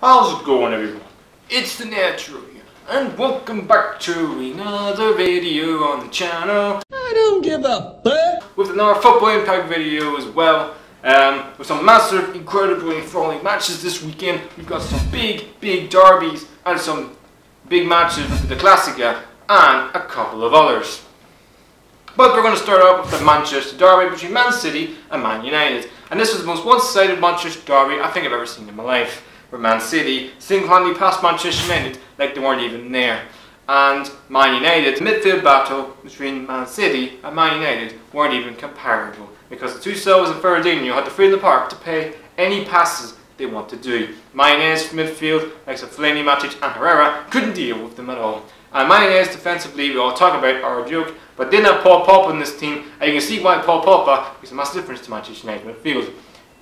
How's it going, everyone? It's the Natural here, and welcome back to another video on the channel. I don't give a fuck. With another football impact video as well. With some massive, incredibly enthralling matches this weekend. We've got some big derbies and some big matches with the Liga and a couple of others. But we're going to start off with the Manchester derby between Man City and Man United. And this was the most one-sided Manchester derby I think I've ever seen in my life. Where Man City single-handedly passed Manchester United like they weren't even there. And Man United, the midfield battle between Man City and Man United weren't even comparable. Because the two Silvas and Fernandinho had the freedom of the park to play any passes they want to do. Man United's midfield, like Fellaini, Matic and Herrera, couldn't deal with them at all. And Man United's defensively, we all talk about our joke, but didn't have Paul Pogba in this team, and you can see why Paul Pogba makes a massive difference to Manchester United midfield.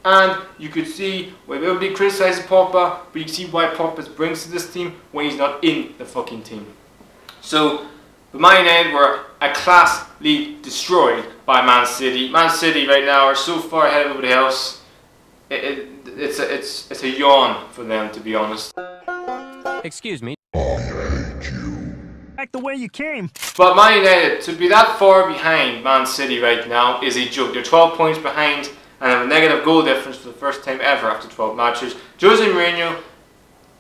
And you could see why everybody criticises Pogba, but you can see why Pogba brings to this team when he's not in the fucking team. So, the Man United were a classly destroyed by Man City. Man City right now are so far ahead of everybody else. It's a yawn for them, to be honest. Excuse me. I hate you. Back the way you came. But Man United, to be that far behind Man City right now is a joke. They're 12 points behind and have a negative goal difference for the first time ever after 12 matches. Jose Mourinho,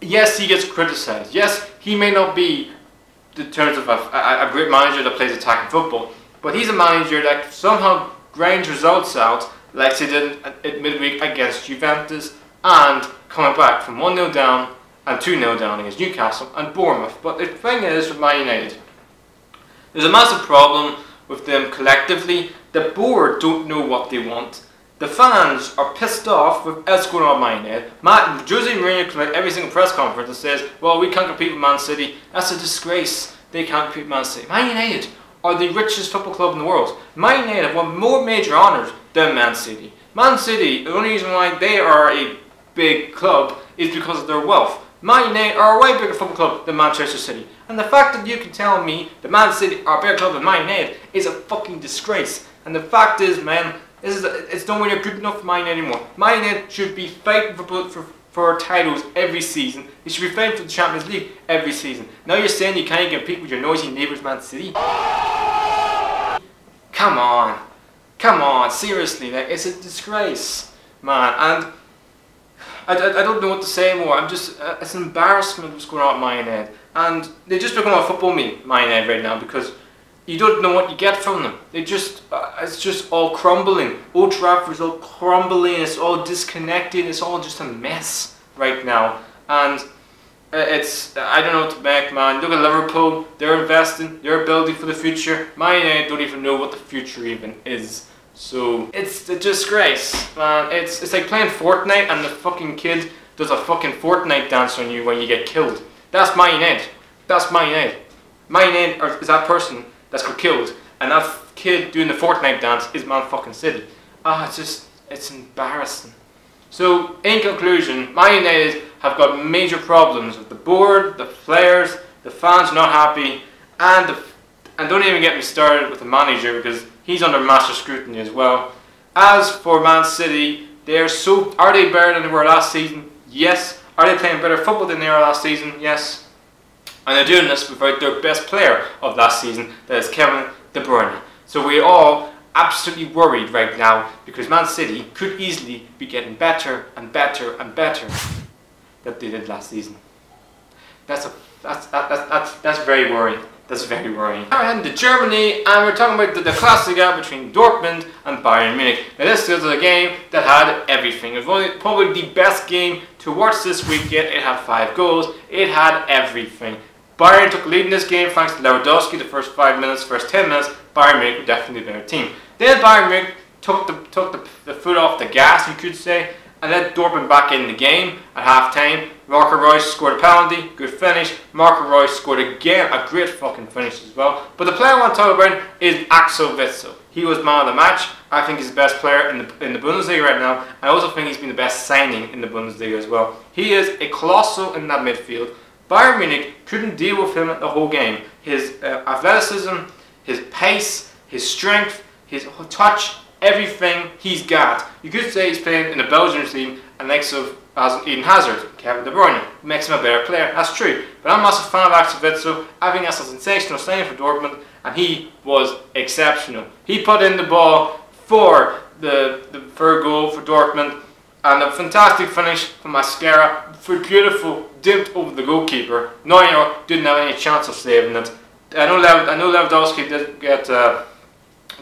yes, he gets criticised. Yes, he may not be in terms of a great manager that plays attacking football, but he's a manager that somehow grinds results out like he did at midweek against Juventus and coming back from 1-0 down and 2-0 down against Newcastle and Bournemouth. But the thing is with Man United, there's a massive problem with them collectively. The board don't know what they want. The fans are pissed off with what's going on at Man United. Jose Mourinho comes out every single press conference and says, well, we can't compete with Man City. That's a disgrace. They can't compete with Man City. Man United are the richest football club in the world. Man United have won more major honours than Man City. Man City, the only reason why they are a big club is because of their wealth. Man United are a way bigger football club than Manchester City. And the fact that you can tell me that Man City are a bigger club than Man United is a fucking disgrace. And the fact is, man, it's nowhere near good enough for Man United anymore. Man United should be fighting for titles every season. They should be fighting for the Champions League every season. Now you're saying you can't compete with your noisy neighbours Man City? Come on, seriously, like, it's a disgrace, man. And I don't know what to say more. It's an embarrassment what's going on at Man United. And they just become a football meme, Man United, right now, because you don't know what you get from them. It's just all crumbling. Old Trafford's all crumbling, it's all disconnected, it's all just a mess right now. And I don't know what to make, man. Look at Liverpool, they're investing, they're building for the future. Man United don't even know what the future even is. So, it's a disgrace, man. It's like playing Fortnite and the fucking kid does a fucking Fortnite dance on you when you get killed. That's Man United. That's Man United. Man United is that person that's got killed, and that kid doing the Fortnite dance is Man fucking City. It's embarrassing. So, in conclusion, Man United have got major problems with the board, the players, the fans not happy, and don't even get me started with the manager because he's under massive scrutiny as well. As for Man City, are they better than they were last season? Yes. Are they playing better football than they were last season? Yes. And they're doing this without their best player of last season, that is Kevin De Bruyne. So we're all absolutely worried right now because Man City could easily be getting better and better and better than they did last season. That's very worrying. That's very worrying. Now we're heading to Germany and we're talking about the Liga between Dortmund and Bayern Munich. Now this is a game that had everything. It was probably the best game to watch this weekend. It had 5 goals. It had everything. Bayern took the lead in this game thanks to Lewandowski the first 5 minutes, first 10 minutes. Bayern Munich were definitely a better team. Then Bayern Munich took the foot off the gas, you could say, and let Dortmund back in the game at half time. Marco Reus scored a penalty, good finish. Marco Reus scored again, a great fucking finish as well. But the player I want to talk about is Axel Witsel. He was man of the match. I think he's the best player in the Bundesliga right now. I also think he's been the best signing in the Bundesliga as well. He is a colossal in that midfield. Bayern Munich couldn't deal with him the whole game. His athleticism, his pace, his strength, his touch, everything he's got. You could say he's playing in the Belgian team and likes of Eden Hazard. Kevin De Bruyne. Makes him a better player, that's true. But I'm a massive fan of Axel Witsel. I think that's a sensational signing for Dortmund, and he was exceptional. He put in the ball for the third goal for Dortmund, and a fantastic finish from Mascara, for beautiful, dipped over the goalkeeper. Neuer didn't have any chance of saving it. I know Lewandowski did get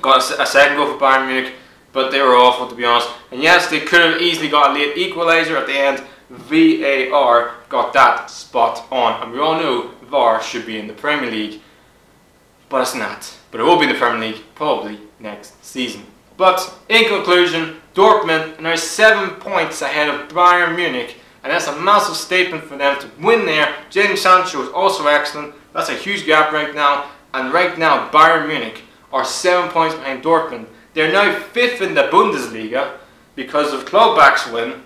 got a second goal for Bayern Munich, but they were awful, to be honest. And yes, they could have easily got a late equaliser at the end. VAR got that spot on, and we all know VAR should be in the Premier League, but it's not. But it will be in the Premier League probably next season. But in conclusion, Dortmund are now 7 points ahead of Bayern Munich, and that's a massive statement for them to win there. Jadon Sancho is also excellent. That's a huge gap right now, and right now Bayern Munich are 7 points behind Dortmund. They're now 5th in the Bundesliga because of Klopp's win,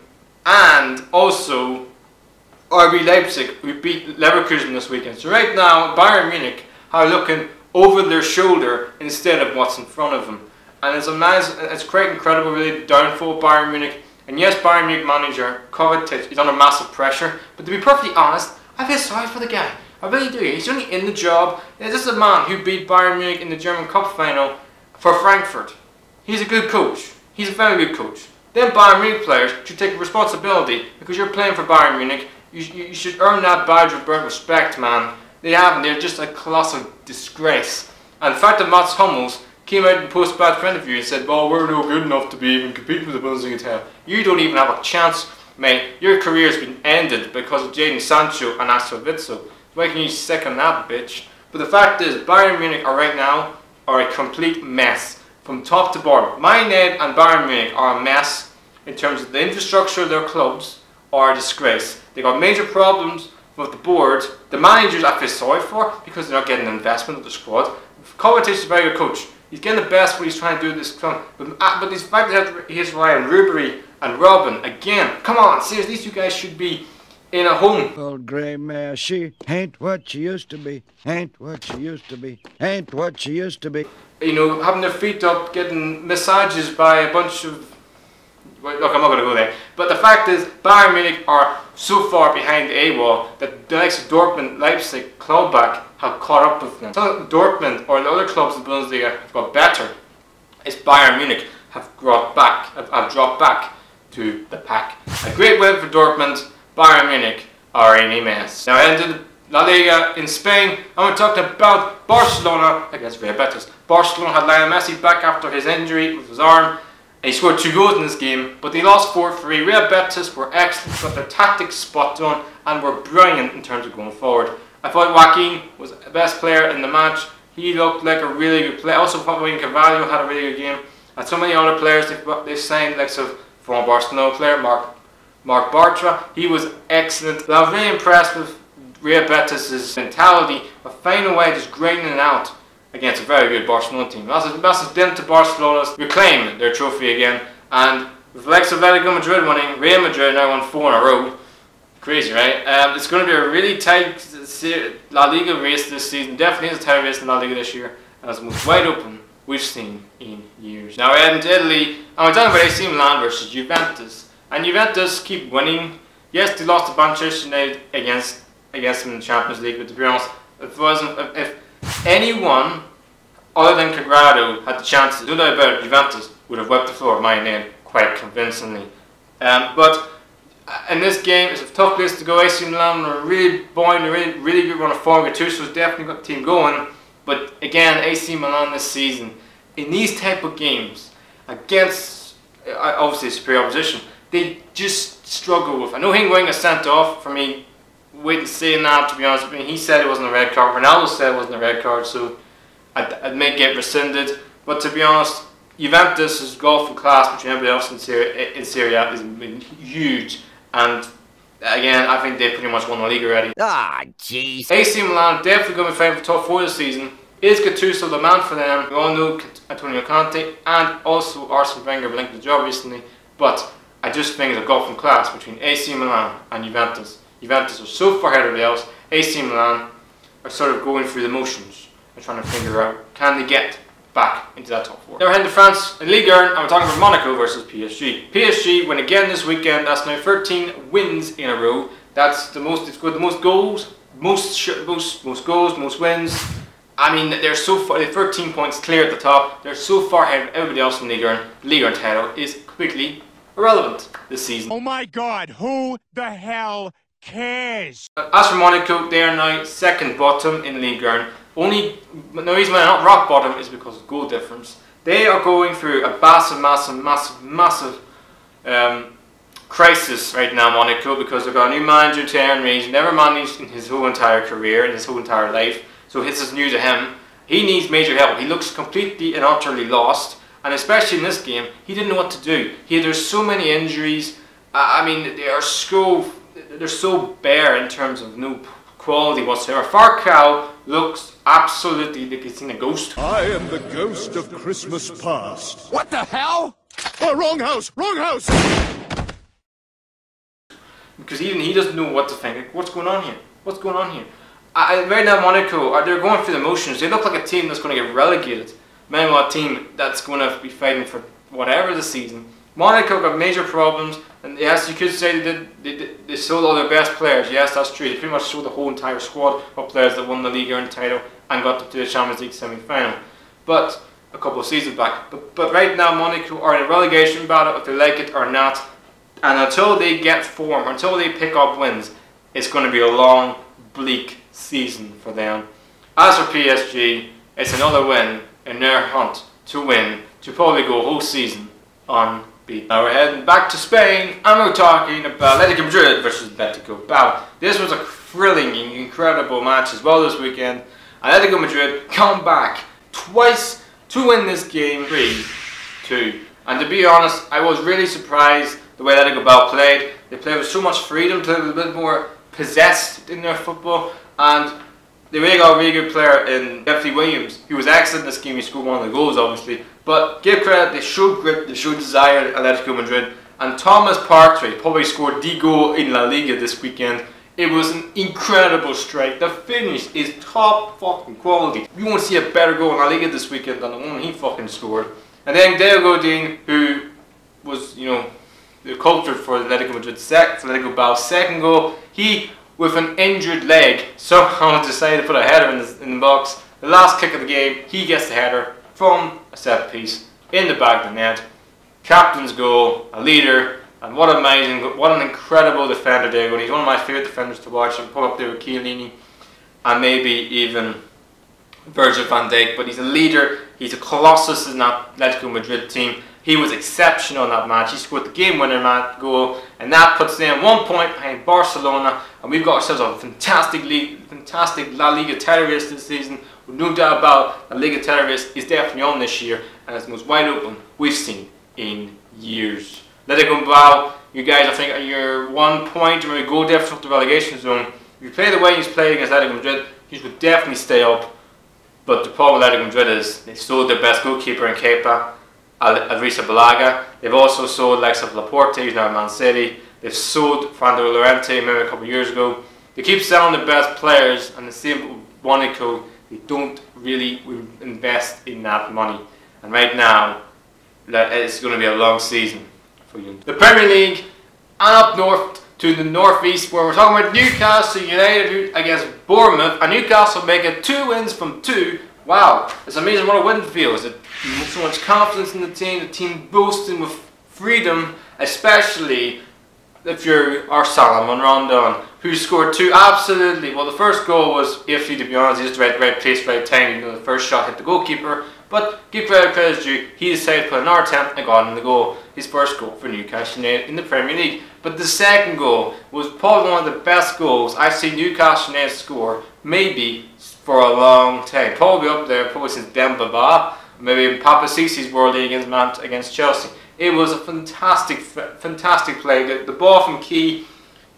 and also RB Leipzig, who beat Leverkusen this weekend. So right now Bayern Munich are looking over their shoulder instead of what's in front of them. And it's quite incredible, really, the downfall of Bayern Munich. And yes, Bayern Munich manager Kovacic is under massive pressure, but to be perfectly honest, I feel sorry for the guy. I really do. He's only in the job. This is a man who beat Bayern Munich in the German Cup final for Frankfurt. He's a good coach. He's a very good coach. Then Bayern Munich players should take responsibility, because you're playing for Bayern Munich. You should earn that badge of respect, man. They haven't. They're just a colossal disgrace. And the fact that Mats Hummels came out in post-match interview and said, well, we're no good enough to be even competing for the Bundesliga title. You don't even have a chance, mate. Your career has been ended because of Jadon Sancho and Axel Witsel. Why can you second that, bitch? But the fact is, Bayern Munich are right now a complete mess from top to bottom. Man Utd and Bayern Munich are a mess in terms of the infrastructure of their clubs, are a disgrace. They got major problems with the board. The managers I feel sorry for because they're not getting investment of the squad. Kovacic is a very good coach. He's getting the best what he's trying to do with this club. But this fact that he has Ryan Ribery and Robin again. Come on, seriously, these two guys should be in a home. Old grey mare, she ain't what she used to be. Ain't what she used to be. Ain't what she used to be. You know, having their feet up, getting massages by a bunch of... Look, I'm not going to go there. But the fact is, Bayern Munich are so far behind the AWOL that the likes of Dortmund, Leipzig, Klopp have caught up with them. So Dortmund or the other clubs in the Bundesliga have got better. It's Bayern Munich have dropped back to the pack. A great win for Dortmund. Bayern Munich are in a mess. Now into the La Liga in Spain, and we're talking about Barcelona against Real Betis. Barcelona had Lionel Messi back after his injury with his arm. He scored 2 goals in this game, but they lost 4-3. Real Betis were excellent, got their tactics spot on, and were brilliant in terms of going forward. I thought Joaquin was the best player in the match. He looked like a really good player. I also thought William Carvalho had a really good game. And so many other players they've signed, like of former Barcelona player Marc Bartra. He was excellent. But I was really impressed with Real Betis' mentality of finding a way just grinding it out against a very good Barcelona team. That's a dent to Barcelona's reclaim their trophy again. And with the likes of Atletico Madrid winning, Real Madrid now won 4 in a row. Crazy, right? It's going to be a really tight La Liga race this season. Definitely is a tight race in La Liga this year. And it's the most wide open we've seen in years. Now we're heading to Italy, and we're talking about AC Milan versus Juventus. And Juventus keep winning. Yes, they lost to Manchester United against them in the Champions League, but to be honest, if anyone other than Cuadrado had the chance to do that about it, Juventus would have wiped the floor of Man Utd quite convincingly. But in this game, it's a tough place to go. AC Milan are really buoyant, really good run of form. Gattuso's definitely got the team going. But again, AC Milan this season, in these type of games, against obviously superior opposition, they just struggle with. I know Higuain got sent off for me. Wait and see that, to be honest. I mean, he said it wasn't a red card. Ronaldo said it wasn't a red card, so I may get rescinded. But to be honest, Juventus' golf and class between everybody else in Serie has been huge. And again, I think they pretty much won the league already. Ah, jeez. AC Milan definitely going to be fighting for top 4 this season. Is Gattuso the man for them? We all know Antonio Conte and also Arsene Wenger linked the job recently. But I just think it's a golf and class between AC Milan and Juventus. Juventus are so far ahead of everybody else. AC Milan are sort of going through the motions and trying to figure out, can they get back into that top 4. Now we're heading to France in Ligue 1, and we're talking about Monaco versus PSG. PSG win again this weekend. That's now 13 wins in a row. That's the most. It's got the most goals, most goals, most wins. I mean, they're so far. They're 13 points clear at the top. They're so far ahead of everybody else in the Liga. Liga title is completely irrelevant this season. Oh my God! Who the hell cares? As for Monaco, they are now second bottom in Ligue 1. The reason why they're not rock bottom is because of goal difference. They are going through a massive crisis right now, Monaco, because they've got a new manager, Thierry. He's never managed in his whole entire career, in his whole entire life. So this is new to him. He needs major help. He looks completely and utterly lost, and especially in this game, he didn't know what to do. There's so many injuries. I mean, they're so bare in terms of no quality whatsoever. Falcao looks absolutely like he's seen a ghost. I am the ghost of Christmas past. What the hell? Oh, wrong house! Wrong house! Because even he doesn't know what to think. Like, what's going on here? What's going on here? Right now, Monaco, they're going through the motions. They look like a team that's going to get relegated. Meanwhile, a team that's going to be fighting for whatever this season. Monaco got major problems, and yes, you could say they sold all their best players. Yes, that's true. They pretty much sold the whole entire squad of players that won the Liga and title and got to the Champions League semi-final. But a couple of seasons back. But right now, Monaco are in a relegation battle, if they like it or not. And until they get form, until they pick up wins, it's going to be a long, bleak season for them. As for PSG, it's another win in their hunt to win, to probably go a whole season unbeaten. Now we're heading back to Spain, and we're talking about Atletico Madrid versus Atletico Bayern. This was a thrilling, incredible match as well this weekend. Atletico Madrid come back twice to win this game 3-2. And to be honest, I was really surprised the way Atletico Bayern played. They played with so much freedom, played a bit more possessed in their football, and they really got a really good player in Jeffrey Williams. He was excellent in this game. He scored one of the goals, obviously. But give credit, they showed grit, they showed desire at Atletico Madrid. And Thomas Partey probably scored the goal in La Liga this weekend. It was an incredible strike. The finish is top fucking quality. You won't see a better goal in La Liga this weekend than the one he fucking scored. And then Diego Godin, who was, you know, the culprit for Atletico Madrid's Atletico Bayern's second goal, he, with an injured leg, somehow decided to put a header in the box. The last kick of the game, he gets the header from a set piece in the back of the net. Captain's goal, a leader, and what an incredible defender Diego. He's one of my favourite defenders to watch. I'm put up there with Chiellini and maybe even Virgil van Dijk, but he's a leader. He's a colossus in that Atletico Madrid team. He was exceptional in that match. He scored the game-winner goal, and that puts them 1 point behind Barcelona. And we've got ourselves a fantastic La Liga title race this season. With no doubt about La Liga title race is definitely on this year, and it's the most wide open we've seen in years. Atletico Bayern, you guys, I think, are your 1 point or maybe goal difference of the relegation zone. If you play the way he's played against Atletico Madrid, he would definitely stay up. But the problem with Atletico Madrid is they sold their best goalkeeper in Kepa, Adrissa Balaga. They've also sold likes of Laporte, who's now at Man City. They've sold Fernando Llorente maybe a couple of years ago. They keep selling the best players, and the same with Monaco, they don't really invest in that money. And right now, it's going to be a long season for you. The Premier League, and up north to the northeast, where we're talking about Newcastle United against Bournemouth, and Newcastle make it 2 wins from 2. Wow, it's amazing what a win feels. So much confidence in the team boasting with freedom, especially if you're Salomon Rondon, who scored 2 absolutely. Well, the first goal was iffy, to be honest. He just right place, right time. You know, the first shot hit the goalkeeper, but give credit due. He decided to put another attempt and got in the goal. His first goal for Newcastle United in the Premier League. But the second goal was probably one of the best goals I've seen Newcastle United score, maybe for a long time. Probably up there, probably since Demba Ba, maybe Papa Cici's World League against Chelsea. It was a fantastic play. The ball from Key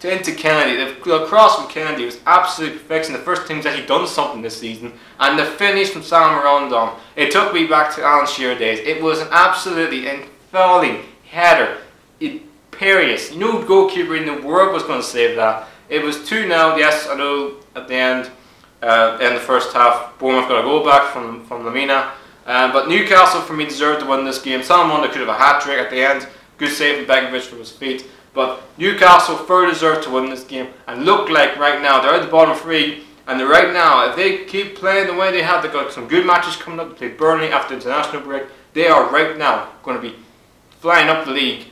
into Kennedy, the cross from Kennedy was absolutely perfection. The first team's actually done something this season. And the finish from Salomon Rondon, it took me back to Alan Shearer days. It was an absolutely enthralling header. Imperious. No goalkeeper in the world was going to save that. It was 2-0, yes, I know at the end, in the first half, Bournemouth got a goal back from Lamina. But Newcastle, for me, deserved to win this game. Salomon could have a hat-trick at the end. Good save from Begovic from his feet. But Newcastle further deserve to win this game and look like right now they're at the bottom three. And right now, if they keep playing the way they have, they've got some good matches coming up. They play Burnley after the international break. They are right now going to be flying up the league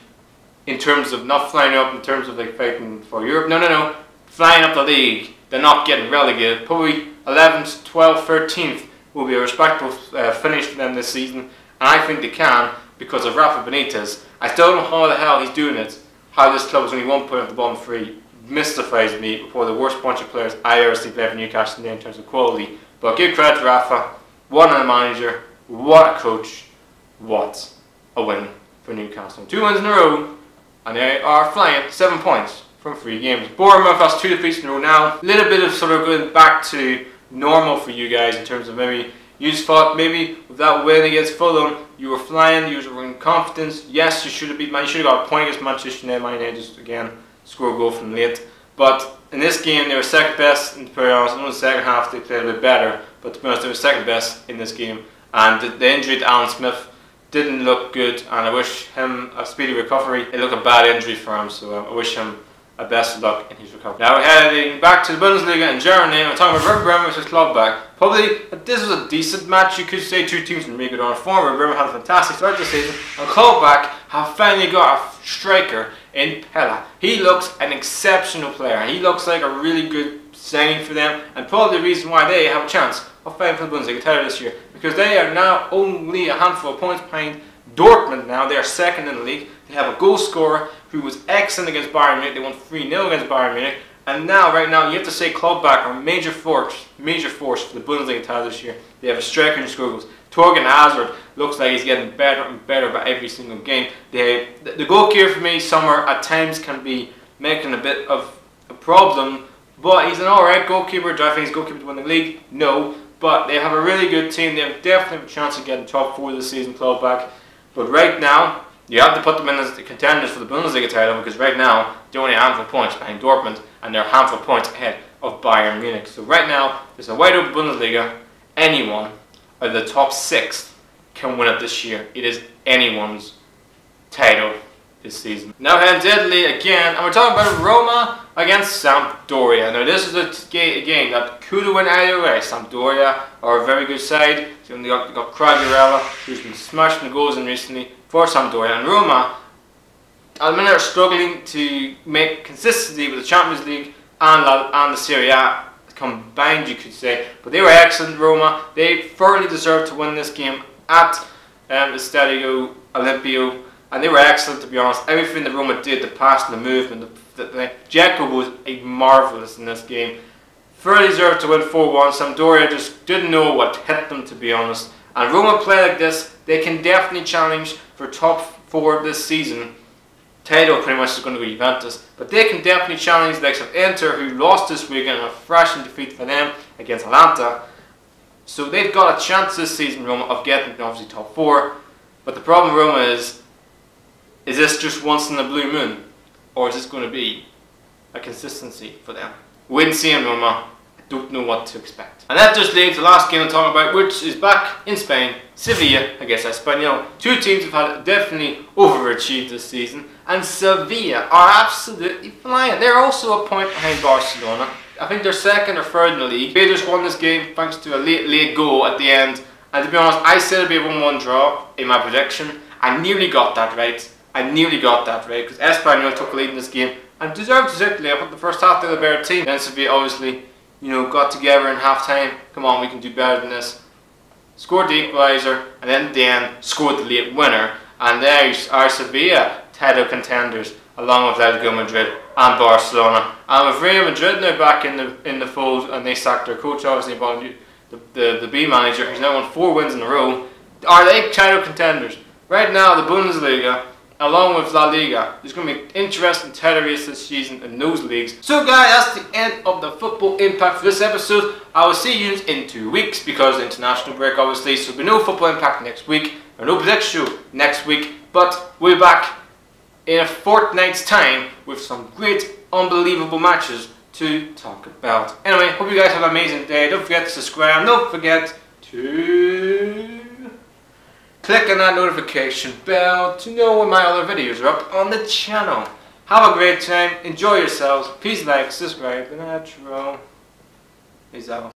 in terms of not flying up in terms of like fighting for Europe. No. Flying up the league. They're not getting relegated. Probably 11th, 12th, 13th will be a respectable finish for them this season. And I think they can because of Rafa Benitez. I still don't know how the hell he's doing it. How this club is only 1 point off the bottom three mystifies me before the worst bunch of players I ever see play for Newcastle in terms of quality. But give credit to Rafa. What a manager. What a coach. What a win for Newcastle. 2 wins in a row. And they are flying 7 points from 3 games. Bournemouth has 2 defeats in a row now. A little bit of sort of going back to normal for you guys in terms of maybe you just thought maybe with that win against Fulham you were flying, you were in confidence. Yes, you should have beat Man. You should have got a point against Manchester United. Man United just again score a goal from late. But in this game they were second best. And to be honest, in the second half they played a bit better. But to be honest, they were second best in this game. And the injury to Alan Smith didn't look good, and I wish him a speedy recovery. It looked a bad injury for him, so I wish him a best of luck in his recovery. Now we're heading back to the Bundesliga in Germany. We're talking about Werder Bremen versus Gladbach. Probably this was a decent match. You could say 2 teams in really good on form. Werder Bremen had a fantastic start to the season, and Gladbach have finally got a striker in Pella. He looks an exceptional player. He looks like a really good signing for them, and probably the reason why they have a chance of fighting for the Bundesliga title this year, because they are now only a handful of points behind Dortmund. Now they are second in the league. They have a goal scorer who was excellent against Bayern Munich. They won 3-0 against Bayern Munich, and now right now you have to say Gladbach are a major force for the Bundesliga title this year. They have a striker who scores goals. Torgan Hazard looks like he's getting better and better by every single game. The goalkeeper for me, Sommer, at times can be making a bit of a problem, but he's an alright goalkeeper. Do I think he's goalkeeper to win the league? No. But they have a really good team. They have definitely have a chance of getting top 4 this season, Gladbach. But right now, you have to put them in as the contenders for the Bundesliga title, because right now, they're only a handful of points behind Dortmund, and they're a handful of points ahead of Bayern Munich. So right now, there's a wide open Bundesliga. Anyone out of the top 6 can win it this year. It is anyone's title this season. Now heading to Italy again, and we're talking about Roma against Sampdoria. Now this is a game that could have went either way. Sampdoria are a very good side. They got Cagliari, who's been smashing the goals in recently for Sampdoria, and Roma at the minute are struggling to make consistency with the Champions League and the Serie A combined, you could say. But they were excellent, Roma. They thoroughly deserved to win this game at Stadio Olimpico. And they were excellent, to be honest. Everything that Roma did, the pass and the movement, Dzeko was marvellous in this game. Thoroughly deserved to win 4-1. Sampdoria just didn't know what hit them, to be honest. And Roma play like this, they can definitely challenge for top 4 this season. Title pretty much is going to go Juventus, but they can definitely challenge the likes of Inter, who lost this weekend in a thrashing defeat for them against Atlanta. So they've got a chance this season, Roma, of getting obviously top 4. But the problem with Roma is this just once in a blue moon, or is this going to be a consistency for them? Wait and see in Roma. I don't know what to expect. And that just leaves the last game to talk about, which is back in Spain, Sevilla against Espanyol. 2 teams have had definitely overachieved this season, and Sevilla are absolutely flying. They're also a point behind Barcelona. I think they're second or third in the league. They just won this game thanks to a late goal at the end. And to be honest, I said it'd be a 1-1 draw in my prediction. I nearly got that right. Because Espanyol took the lead in this game and deserved to certainly. I thought the first half they were the better team. Then Sevilla obviously, got together in half time. Come on, we can do better than this. Scored the equaliser, and then at the end scored the late winner. And there are Sevilla title contenders, along with Atletico Madrid and Barcelona. And with Real Madrid now back in the fold, and they sacked their coach, obviously, the B manager, who's now won 4 wins in a row. Are they title contenders? Right now, the Bundesliga, along with La Liga, there's going to be an interesting title race this season in those leagues. So guys, that's the end of the Football Impact for this episode. I will see you in 2 weeks because of the international break, obviously. So there'll be no Football Impact next week, or no prediction show next week. But we'll be back in a fortnight's time with some great, unbelievable matches to talk about. Anyway, hope you guys have an amazing day. Don't forget to subscribe. Don't forget to click on that notification bell to know when my other videos are up on the channel. Have a great time. Enjoy yourselves. Please like, subscribe, and outro. Peace out.